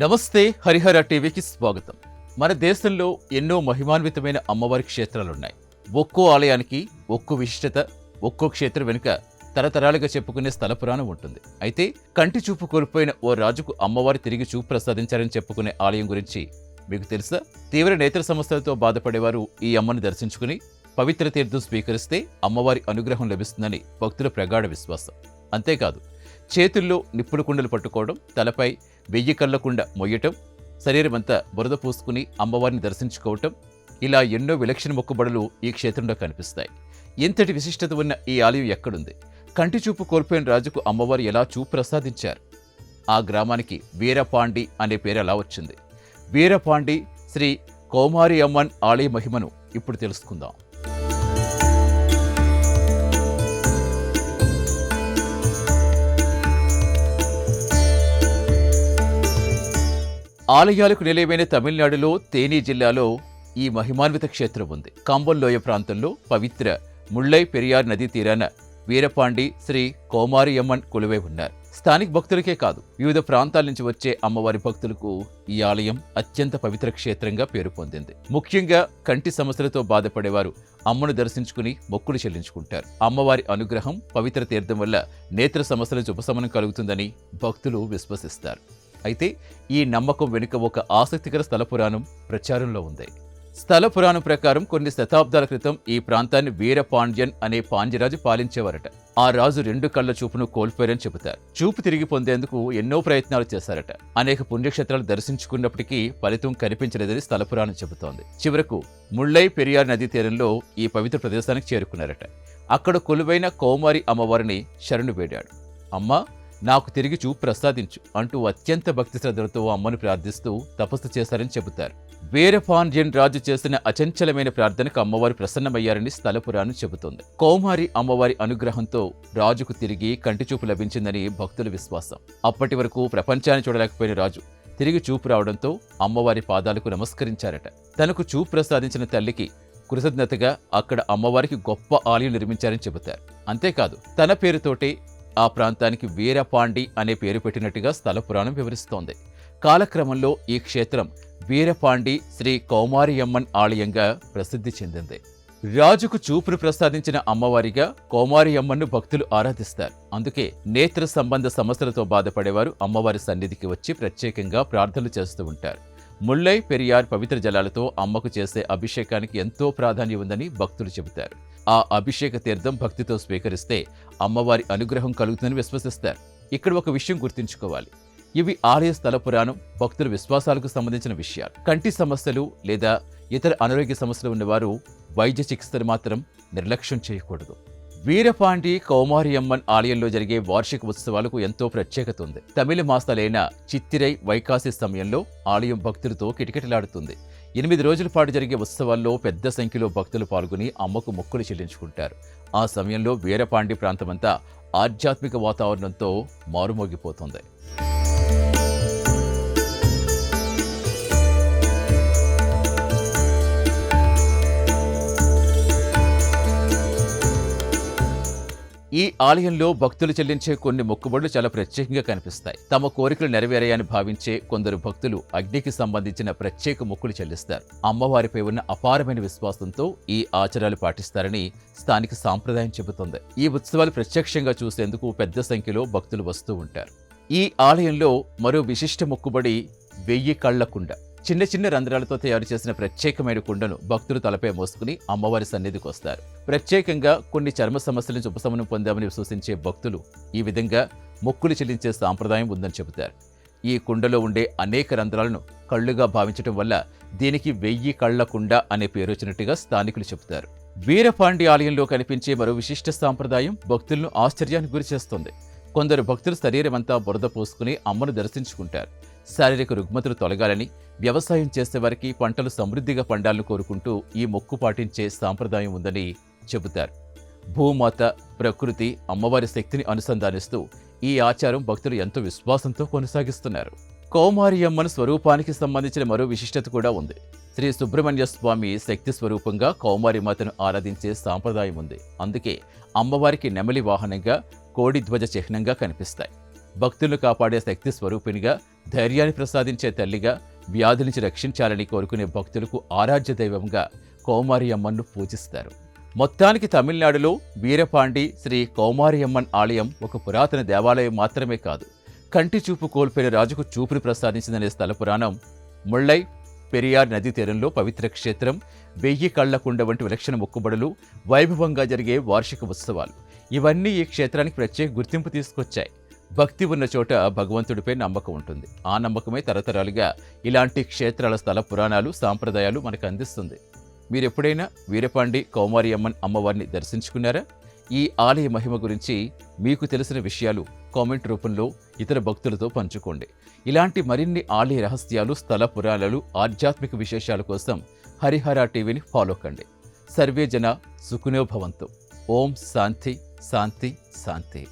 నమస్తే, హరిహర టీవీకి స్వాగతం. మన దేశంలో ఎన్నో మహిమాన్వితమైన అమ్మవారి క్షేత్రాలున్నాయి. ఒక్కో ఆలయానికి ఒక్కో విశిష్టత, ఒక్కో క్షేత్రం వెనుక తరతరాలుగా చెప్పుకునే స్థల పురాణం ఉంటుంది. అయితే కంటి చూపు కోల్పోయిన ఓ రాజుకు అమ్మవారి తిరిగి చూపు ప్రసాదించారని చెప్పుకునే ఆలయం గురించి మీకు తెలుసా? తీవ్ర నేత్ర సమస్యలతో బాధపడేవారు ఈ అమ్మను దర్శించుకుని పవిత్ర తీర్థం స్వీకరిస్తే అమ్మవారి అనుగ్రహం లభిస్తుందని భక్తుల ప్రగాఢ విశ్వాసం. అంతేకాదు, చేతుల్లో నిప్పుల కుండలు పట్టుకోవడం, తలపై 1000 కళ్ళ కుండ మొయ్యటం, శరీరమంతా బురద పూసుకుని అమ్మవారిని దర్శించుకోవటం, ఇలా ఎన్నో విలక్షణ మొక్కుబడులు ఈ క్షేత్రంలో కనిపిస్తాయి. ఇంతటి విశిష్టత ఉన్న ఈ ఆలయం ఎక్కడుంది? కంటి చూపు కోల్పోయిన రాజుకు అమ్మవారు ఎలా చూపు ప్రసాదించారు? ఆ గ్రామానికి వీరపాండి అనే పేరు ఎలా వచ్చింది? వీరపాండి శ్రీ కౌమారి అమ్మన్ ఆలయ మహిమను ఇప్పుడు తెలుసుకుందాం. ఆలయాలకు నిలయమైన తమిళనాడులో తేని జిల్లాలో ఈ మహిమాన్విత క్షేత్రం ఉంది. కాంబోల్ లోయ ప్రాంతంలో పవిత్ర ముళ్ళై పెరియార్ నదీ తీరాన వీరపాండి శ్రీ కౌమారియమ్మన్ కొలువై ఉన్నారు. స్థానిక భక్తులకే కాదు, వివిధ ప్రాంతాల నుంచి వచ్చే అమ్మవారి భక్తులకు ఈ ఆలయం అత్యంత పవిత్ర క్షేత్రంగా పేరు పొందింది. ముఖ్యంగా కంటి సమస్యలతో బాధపడేవారు అమ్మను దర్శించుకుని మొక్కులు చెల్లించుకుంటారు. అమ్మవారి అనుగ్రహం, పవిత్ర తీర్థం వల్ల నేత్ర సమస్యల ఉపశమనం కలుగుతుందని భక్తులు విశ్వసిస్తారు. అయితే ఈ నమ్మకం వెనుక ఒక ఆసక్తికర స్థల పురాణం ప్రచారంలో ఉంది. స్థల పురాణం ప్రకారం కొన్ని శతాబ్దాల క్రితం ఈ ప్రాంతాన్ని వీరపాండ్యన్ అనే పాండ్యరాజు పాలించేవారట. ఆ రాజు 2 కళ్ల చూపును కోల్పోయారని చెబుతారు. చూపు తిరిగి పొందేందుకు ఎన్నో ప్రయత్నాలు చేశారట. అనేక పుణ్యక్షేత్రాలు దర్శించుకున్నప్పటికీ ఫలితం కనిపించలేదని స్థల పురాణం చెబుతోంది. చివరకు ముళ్ళై పెరియార్ నదీ తీరంలో ఈ పవిత్ర ప్రదేశానికి చేరుకున్నారట. అక్కడ కొలువైన కౌమారి అమ్మవారిని శరణు వేడాడు. అమ్మా, నాకు తిరిగి చూపు ప్రసాదించు అంటూ అత్యంత భక్తి శ్రద్ధలతో అమ్మను ప్రార్థిస్తూ తపస్సు చేశారని చెబుతారు. వీరపాండ్యన్ రాజు చేసిన అచంచలమైన ప్రార్థనకు అమ్మవారు ప్రసన్నమయ్యారని స్థల పురాణం చెబుతోంది. కౌమారి అమ్మవారి అనుగ్రహంతో రాజుకు తిరిగి కంటి చూపు లభించిందని భక్తుల విశ్వాసం. అప్పటి వరకు ప్రపంచాన్ని చూడలేకపోయిన రాజు తిరిగి చూపు రావడంతో అమ్మవారి పాదాలకు నమస్కరించారట. తనకు చూపు ప్రసాదించిన తల్లికి కృతజ్ఞతగా అక్కడ అమ్మవారికి గొప్ప ఆలయం నిర్మించారని చెబుతారు. అంతేకాదు, తన పేరుతోటే ఆ ప్రాంతానికి వీరపాండి అనే పేరు పెట్టినట్టుగా స్థల పురాణం వివరిస్తోంది. కాలక్రమంలో ఈ క్షేత్రం వీరపాండి శ్రీ కౌమారియమ్మన్ ఆలయంగా ప్రసిద్ధి చెందింది. రాజుకు చూపును ప్రసాదించిన అమ్మవారిగా కౌమారియమ్మన్ను భక్తులు ఆరాధిస్తారు. అందుకే నేత్ర సంబంధ సమస్యలతో బాధపడేవారు అమ్మవారి సన్నిధికి వచ్చి ప్రత్యేకంగా ప్రార్థనలు చేస్తూ ఉంటారు. ముళ్ళై పెరియార్ పవిత్ర జలాలతో అమ్మకు చేసే అభిషేకానికి ఎంతో ప్రాధాన్యం ఉందని భక్తులు చెబుతారు. ఆ అభిషేక తీర్థం భక్తితో స్వీకరిస్తే అమ్మవారి అనుగ్రహం కలుగుతుందని విశ్వసిస్తారు. ఇక్కడ ఒక విషయం గుర్తుంచుకోవాలి. ఇవి ఆలయ స్థల పురాణం, భక్తుల విశ్వాసాలకు సంబంధించిన విషయాలు. కంటి సమస్యలు లేదా ఇతర అనారోగ్య సమస్యలు ఉన్నవారు వైద్య చికిత్సలు మాత్రం నిర్లక్ష్యం చేయకూడదు. వీరపాండి కౌమారియమ్మన్ ఆలయంలో జరిగే వార్షిక ఉత్సవాలకు ఎంతో ప్రత్యేకత ఉంది. తమిళ మాసాలైన చిత్తిరై, వైకాసి సమయంలో ఆలయం భక్తులతో కిటకిటలాడుతుంది. 8 రోజుల పాటు జరిగే ఉత్సవాల్లో పెద్ద సంఖ్యలో భక్తులు పాల్గొని అమ్మకు మొక్కులు చెల్లించుకుంటారు. ఆ సమయంలో వీరపాండి ప్రాంతమంతా ఆధ్యాత్మిక వాతావరణంతో మారుమోగిపోతుంది. ఈ ఆలయంలో భక్తులు చెల్లించే కొన్ని మొక్కుబడులు చాలా ప్రత్యేకంగా కనిపిస్తాయి. తమ కోరికలు నెరవేరాయని భావించే కొందరు భక్తులు అగ్నికి సంబంధించిన ప్రత్యేక మొక్కులు చెల్లిస్తారు. అమ్మవారిపై ఉన్న అపారమైన విశ్వాసంతో ఈ ఆచారాలు పాటిస్తారని స్థానిక సాంప్రదాయం చెబుతోంది. ఈ ఉత్సవాలు ప్రత్యక్షంగా చూసేందుకు పెద్ద సంఖ్యలో భక్తులు వస్తూ ఉంటారు. ఈ ఆలయంలో మరో విశిష్ట మొక్కుబడి 1000 కళ్ల కుండ. చిన్న చిన్న రంధ్రాలతో తయారు చేసిన ప్రత్యేకమైన కుండను భక్తులు తలపై మోసుకుని అమ్మవారి సన్నిధికి వస్తారు. ప్రత్యేకంగా కొన్ని చర్మ సమస్యల నుంచి ఉపశమనం పొందామని విశ్వసించే భక్తులు ఈ విధంగా మొక్కులు చెల్లించే సాంప్రదాయం ఉందని చెబుతారు. ఈ కుండలో ఉండే అనేక రంధ్రాలను కళ్లుగా భావించడం వల్ల దీనికి 1000 కళ్ల కుండ అనే పేరు వచ్చినట్టుగా స్థానికులు చెబుతారు. వీరపాండి ఆలయంలో కనిపించే మరో విశిష్ట సాంప్రదాయం భక్తులను ఆశ్చర్యానికి గురిచేస్తుంది. కొందరు భక్తులు శరీరమంతా బురద పోసుకుని అమ్మను దర్శించుకుంటారు. శారీరక రుగ్మతలు తొలగాలని, వ్యవసాయం చేసేవారికి పంటలు సమృద్ధిగా పండాలని కోరుకుంటూ ఈ మొక్కు పాటించే సాంప్రదాయం ఉందని చెబుతారు. భూమాత, ప్రకృతి, అమ్మవారి శక్తిని అనుసంధానిస్తూ ఈ ఆచారం భక్తులు ఎంతో విశ్వాసంతో కొనసాగిస్తున్నారు. కౌమారియమ్మన్ స్వరూపానికి సంబంధించిన మరో విశిష్టత కూడా ఉంది. శ్రీ సుబ్రహ్మణ్య స్వామి శక్తి స్వరూపంగా కౌమారిమాతను ఆరాధించే సాంప్రదాయం ఉంది. అందుకే అమ్మవారికి నెమలి వాహనంగా, కోడి ధ్వజ చిహ్నంగా కనిపిస్తాయి. భక్తులను కాపాడే శక్తి స్వరూపినిగా ధైర్యాన్ని ప్రసాదించే తల్లిగా, వ్యాధి నుంచి రక్షించాలని కోరుకునే భక్తులకు ఆరాధ్య దైవంగా కౌమారి అమ్మన్ను పూజిస్తారు. మొత్తానికి తమిళనాడులో వీరపాండి శ్రీ కౌమారి అమ్మన్ ఆలయం ఒక పురాతన దేవాలయం మాత్రమే కాదు, కంటి చూపు కోల్పోయిన రాజుకు చూపును ప్రసాదించిందనే స్థల పురాణం, ముళ్ళై పెరియార్ నదీ తీరంలో పవిత్ర క్షేత్రం, 1000 కళ్ల కుండ వంటి విలక్షణ మొక్కుబడులు, వైభవంగా జరిగే వార్షిక ఉత్సవాలు ఇవన్నీ ఈ క్షేత్రానికి ప్రత్యేక గుర్తింపు తీసుకొచ్చాయి. భక్తి ఉన్న చోట భగవంతుడిపై నమ్మకం ఉంటుంది. ఆ నమ్మకమే తరతరాలుగా ఇలాంటి క్షేత్రాల స్థల పురాణాలు, సాంప్రదాయాలు మనకు అందిస్తుంది. మీరెప్పుడైనా వీరపాండి కౌమారి అమ్మన్ అమ్మవారిని దర్శించుకున్నారా? ఈ ఆలయ మహిమ గురించి మీకు తెలిసిన విషయాలు కామెంట్ రూపంలో ఇతర భక్తులతో పంచుకోండి. ఇలాంటి మరిన్ని ఆలయ రహస్యాలు, స్థల పురాణాలు, ఆధ్యాత్మిక విశేషాల కోసం హరిహర టీవీని ఫాలో కండి. సర్వే జన సుఖినో భవంతు. ఓం శాంతి శాంతి శాంతి.